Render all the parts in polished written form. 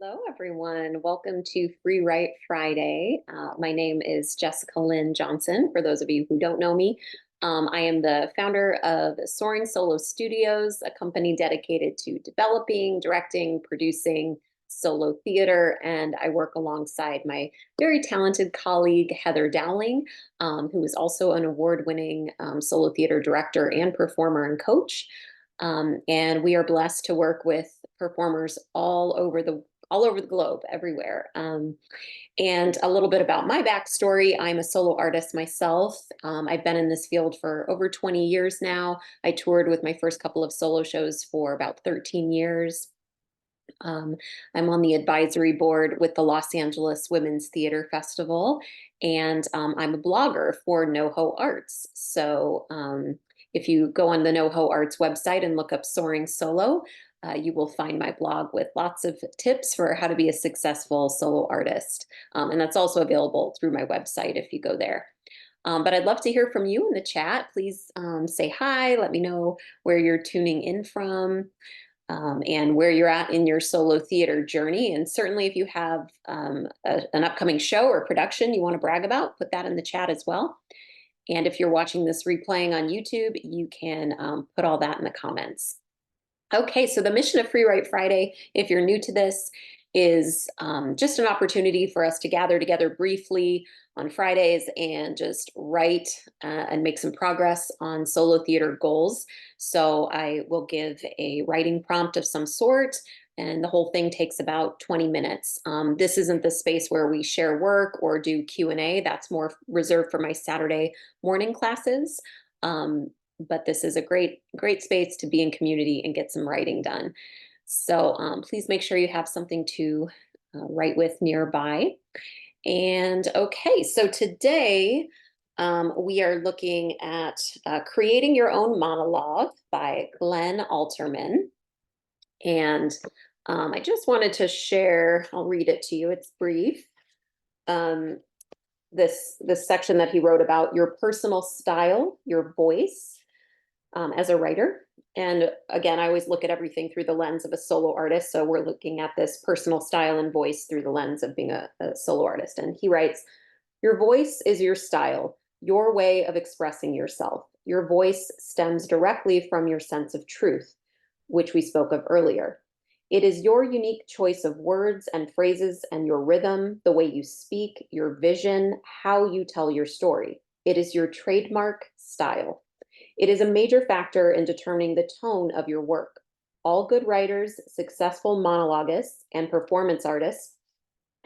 Hello, everyone. Welcome to FREEWrite Friday. My name is Jessica Lynn Johnson, for those of you who don't know me. I am the founder of Soaring Solo Studios, a company dedicated to developing, directing, producing solo theater, and I work alongside my very talented colleague, Heather Dowling, who is also an award-winning solo theater director and performer and coach. And we are blessed to work with performers all over the globe, everywhere. And a little bit about my backstory. I'm a solo artist myself. I've been in this field for over 20 years now. I toured with my first couple of solo shows for about 13 years. Um, I'm on the advisory board with the Los Angeles Women's Theater Festival, and I'm a blogger for NoHo Arts. So if you go on the NoHo Arts website and look up Soaring Solo, you will find my blog with lots of tips for how to be a successful solo artist. And that's also available through my website if you go there. But I'd love to hear from you in the chat. Please say hi, let me know where you're tuning in from. And where you're at in your solo theater journey. And certainly if you have an upcoming show or production you want to brag about, put that in the chat as well. And if you're watching this replaying on YouTube, you can put all that in the comments. Okay, so the mission of FREEWrite Friday, if you're new to this, is just an opportunity for us to gather together briefly on Fridays and just write and make some progress on solo theater goals. So I will give a writing prompt of some sort, and the whole thing takes about 20 minutes. This isn't the space where we share work or do Q&A. That's more reserved for my Saturday morning classes. But this is a great space to be in community and get some writing done. So please make sure you have something to write with nearby. And okay, so today we are looking at Creating Your Own Monologue by Glenn Alterman. And I just wanted to share, I'll read it to you, it's brief. This section that he wrote about your personal style, your voice as a writer. And again, I always look at everything through the lens of a solo artist. So we're looking at this personal style and voice through the lens of being a solo artist. And he writes, your voice is your style, your way of expressing yourself. Your voice stems directly from your sense of truth, which we spoke of earlier. It is your unique choice of words and phrases and your rhythm, the way you speak, your vision, how you tell your story. It is your trademark style. It is a major factor in determining the tone of your work. All good writers, successful monologuists, and performance artists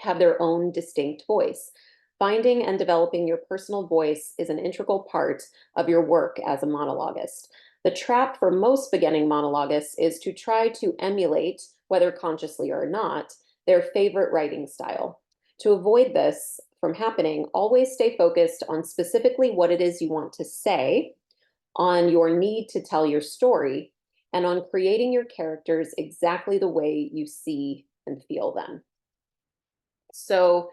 have their own distinct voice. Finding and developing your personal voice is an integral part of your work as a monologuist. The trap for most beginning monologuists is to try to emulate, whether consciously or not, their favorite writing style. To avoid this from happening, always stay focused on specifically what it is you want to say, on your need to tell your story, and on creating your characters exactly the way you see and feel them. So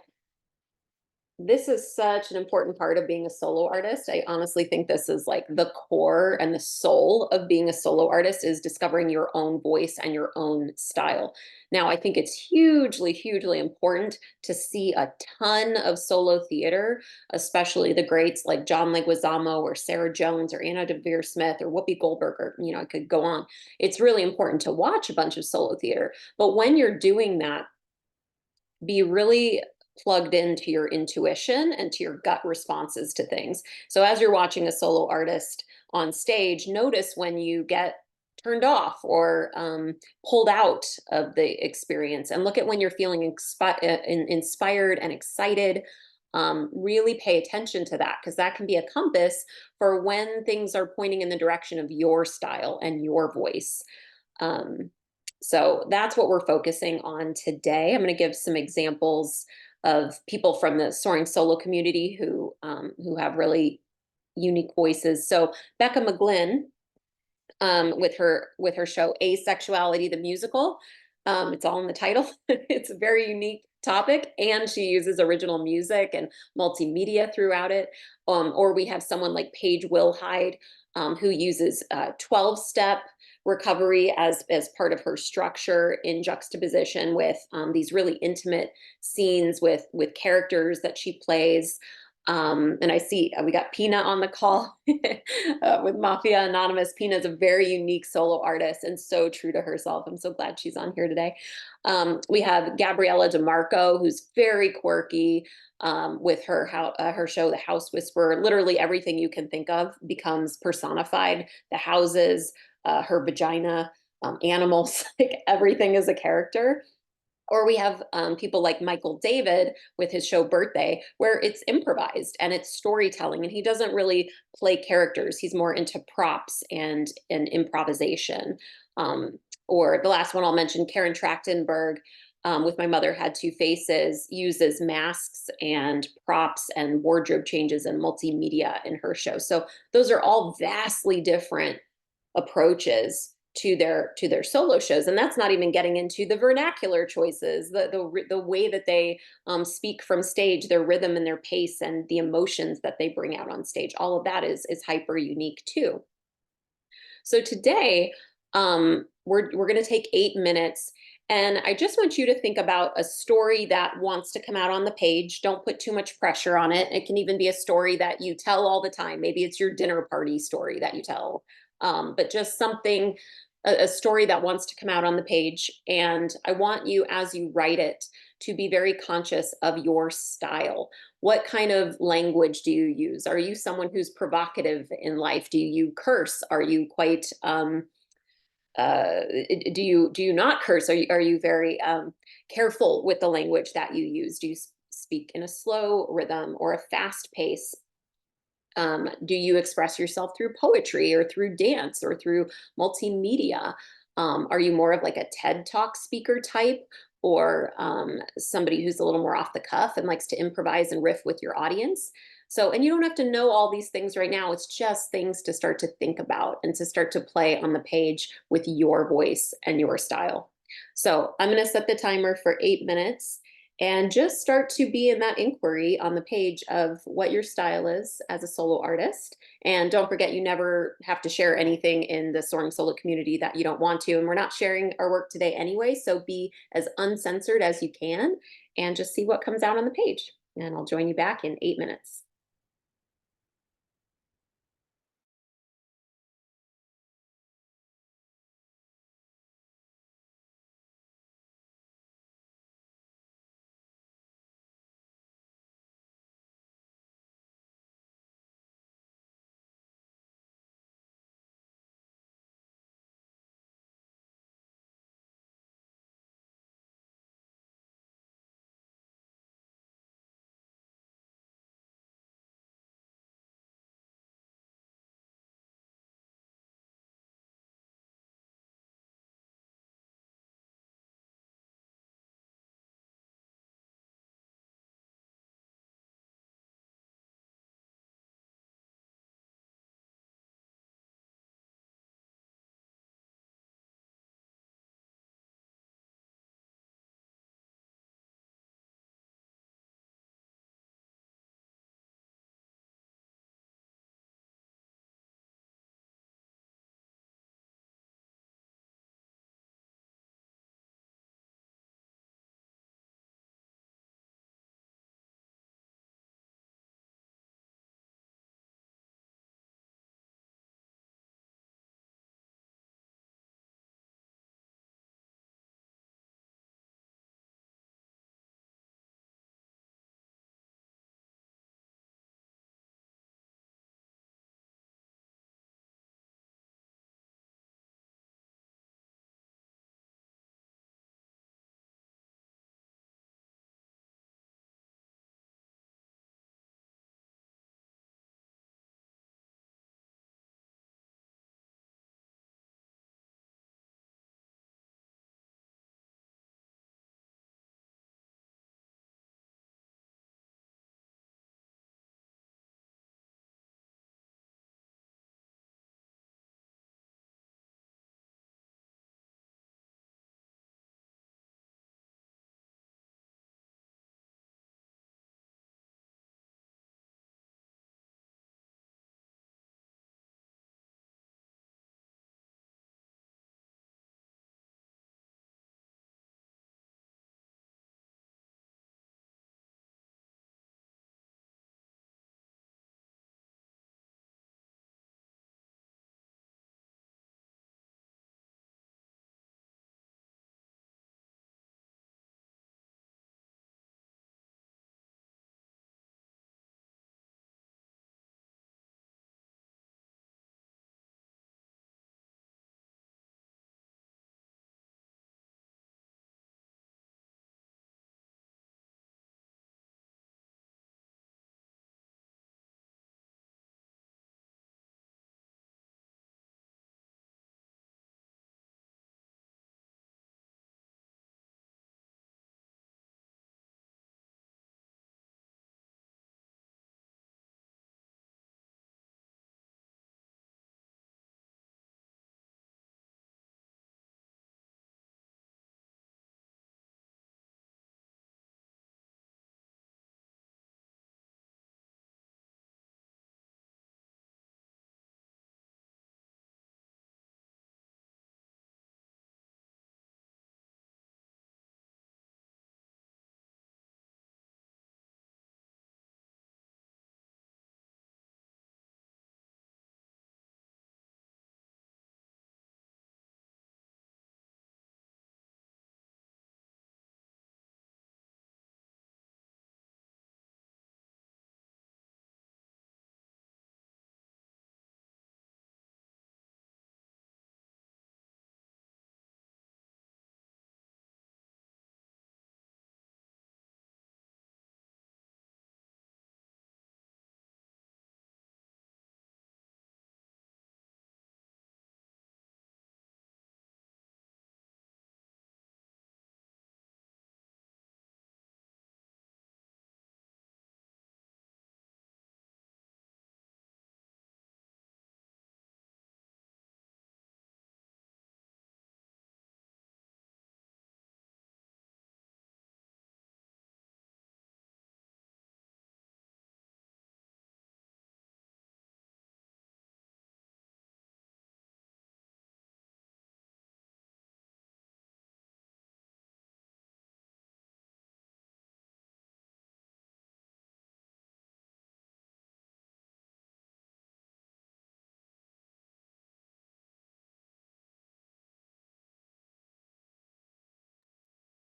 this is such an important part of being a solo artist. I honestly think this is like the core and the soul of being a solo artist, is discovering your own voice and your own style. Now, I think it's hugely, hugely important to see a ton of solo theater, especially the greats like John Leguizamo or Sarah Jones or Anna Devere Smith or Whoopi Goldberg, or, I could go on. It's really important to watch a bunch of solo theater. But when you're doing that, be really plugged into your intuition and to your gut responses to things. So as you're watching a solo artist on stage, notice when you get turned off or pulled out of the experience, and look at when you're feeling inspired and excited. Really pay attention to that, because that can be a compass for when things are pointing in the direction of your style and your voice. So that's what we're focusing on today. I'm going to give some examples of people from the Soaring Solo community who have really unique voices. So Becca McGlynn, with her show Asexuality the Musical, it's all in the title. It's a very unique topic, and she uses original music and multimedia throughout it. Or we have someone like Paige Wilhide, who uses 12-step recovery as part of her structure in juxtaposition with these really intimate scenes with characters that she plays. And I see we got Pina on the call with Mafia Anonymous. Pina is a very unique solo artist and so true to herself. I'm so glad she's on here today. We have Gabriella DeMarco, who's very quirky with her show, The House Whisperer. Literally everything you can think of becomes personified. The houses, her vagina, animals, like everything is a character. Or we have people like Michael David with his show Birthday, where it's improvised and it's storytelling, and he doesn't really play characters. He's more into props and improvisation. Or the last one I'll mention, Karen Trachtenberg, with My Mother Had Two Faces, uses masks and props and wardrobe changes and multimedia in her show. So those are all vastly different approaches to their solo shows, and that's not even getting into the vernacular choices, the way that they speak from stage, their rhythm and their pace, and the emotions that they bring out on stage. All of that is hyper unique too. So today, we're going to take 8 minutes, and I just want you to think about a story that wants to come out on the page. Don't put too much pressure on it. It can even be a story that you tell all the time. Maybe it's your dinner party story that you tell, but just something, a story that wants to come out on the page. And I want you, as you write it, to be very conscious of your style. What kind of language do you use? Are you someone who's provocative in life? Do you curse? Are you quite do you not curse? Are you very careful with the language that you use? Do you speak in a slow rhythm or a fast pace? Do you express yourself through poetry or through dance or through multimedia? Are you more of like a TED Talk speaker type, or somebody who's a little more off the cuff and likes to improvise and riff with your audience? So, and you don't have to know all these things right now. It's just things to start to think about and to start to play on the page with your voice and your style. So I'm going to set the timer for 8 minutes. And just start to be in that inquiry on the page of what your style is as a solo artist. And don't forget, you never have to share anything in the Soaring Solo community that you don't want to. And we're not sharing our work today anyway, so be as uncensored as you can and just see what comes out on the page. And I'll join you back in 8 minutes.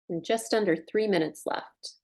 And just under 3 minutes left.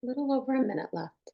A little over a minute left.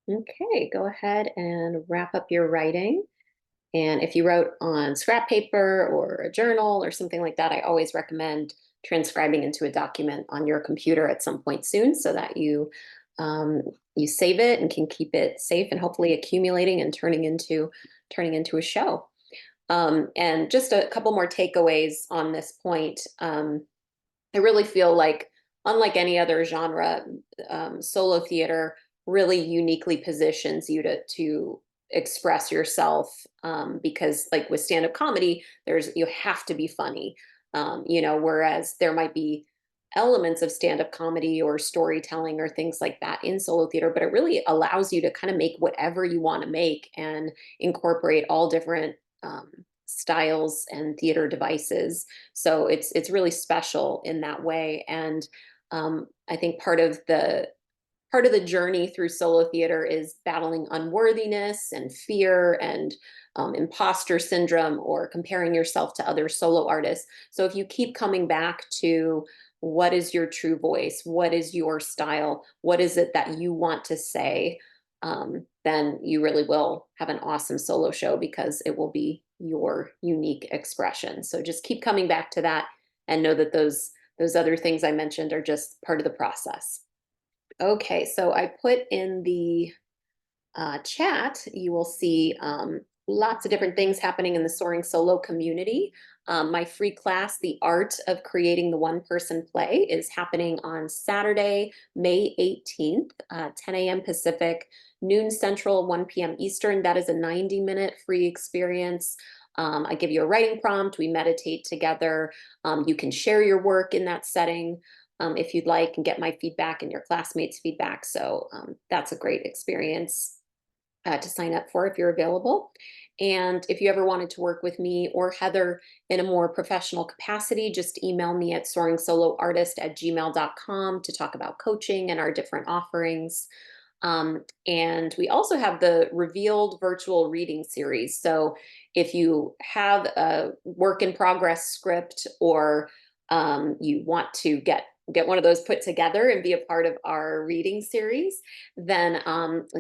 Okay, go ahead and wrap up your writing. And if you wrote on scrap paper or a journal or something like that, I always recommend transcribing into a document on your computer at some point soon so that um, you save it and can keep it safe and hopefully accumulating and turning into a show. And just a couple more takeaways on this point. I really feel like, unlike any other genre, solo theater really uniquely positions you to express yourself, because, like with stand-up comedy, you have to be funny, whereas there might be elements of stand-up comedy or storytelling or things like that in solo theater, but it really allows you to kind of make whatever you want to make and incorporate all different styles and theater devices. So it's really special in that way. And I think part of the journey through solo theater is battling unworthiness and fear and imposter syndrome or comparing yourself to other solo artists. So if you keep coming back to what is your true voice, what is your style, what is it that you want to say, then you really will have an awesome solo show because it will be your unique expression. So just keep coming back to that and know that those other things I mentioned are just part of the process. Okay, so I put in the chat, you will see lots of different things happening in the Soaring Solo community. My free class, The Art of Creating the One-Person Play, is happening on Saturday, May 18th, 10 a.m. Pacific, noon Central, 1 p.m. Eastern. That is a 90-minute free experience. I give you a writing prompt, we meditate together. You can share your work in that setting if you'd like, and get my feedback and your classmates' feedback. So that's a great experience. to sign up for if you're available. And if you ever wanted to work with me or Heather in a more professional capacity, just email me at soaringsoloartist@gmail.com to talk about coaching and our different offerings. And we also have the Revealed virtual reading series. So if you have a work in progress script, or you want to get one of those put together and be a part of our reading series, then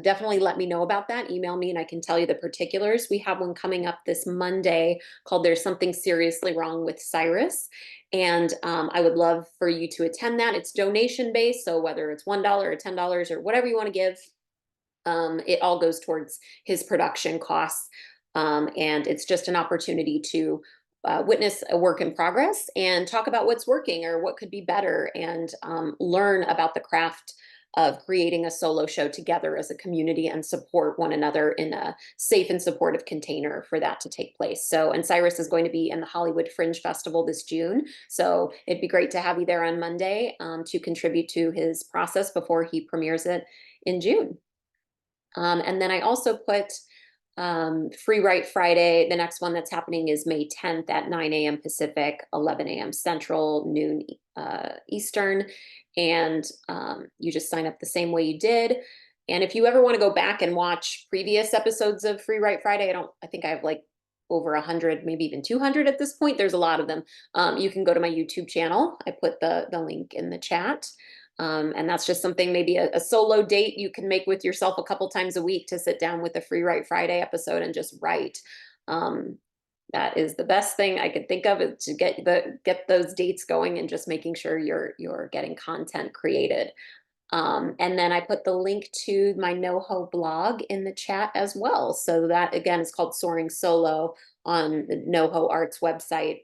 definitely let me know about that. Email me and I can tell you the particulars. We have one coming up this Monday called There's Something Seriously Wrong with Cyrus. And I would love for you to attend that. It's donation based. So whether it's $1 or $10 or whatever you want to give, it all goes towards his production costs. And it's just an opportunity to witness a work in progress and talk about what's working or what could be better, and learn about the craft of creating a solo show together as a community and support one another in a safe and supportive container for that to take place. So, and Cyrus is going to be in the Hollywood Fringe Festival this June. So it'd be great to have you there on Monday to contribute to his process before he premieres it in June. And then I also put FREEWrite Friday. The next one that's happening is May 10th at 9 a.m. Pacific, 11 a.m. Central, noon Eastern. And you just sign up the same way you did. And if you ever want to go back and watch previous episodes of FREEWrite Friday, I think I have like over 100, maybe even 200 at this point. There's a lot of them. You can go to my YouTube channel. I put the link in the chat. And that's just something, maybe a solo date you can make with yourself a couple times a week, to sit down with a FREEWrite Friday episode and just write. That is the best thing I could think of, is to get those dates going and just making sure you're getting content created. And then I put the link to my NoHo blog in the chat as well. So that, again, is called Soaring Solo on the NoHo Arts website.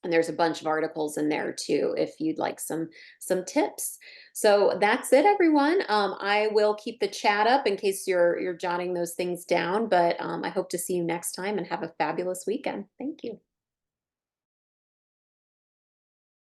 And there's a bunch of articles in there too, if you'd like some tips. So that's it, everyone. I will keep the chat up in case you're jotting those things down, but I hope to see you next time, and have a fabulous weekend. Thank you.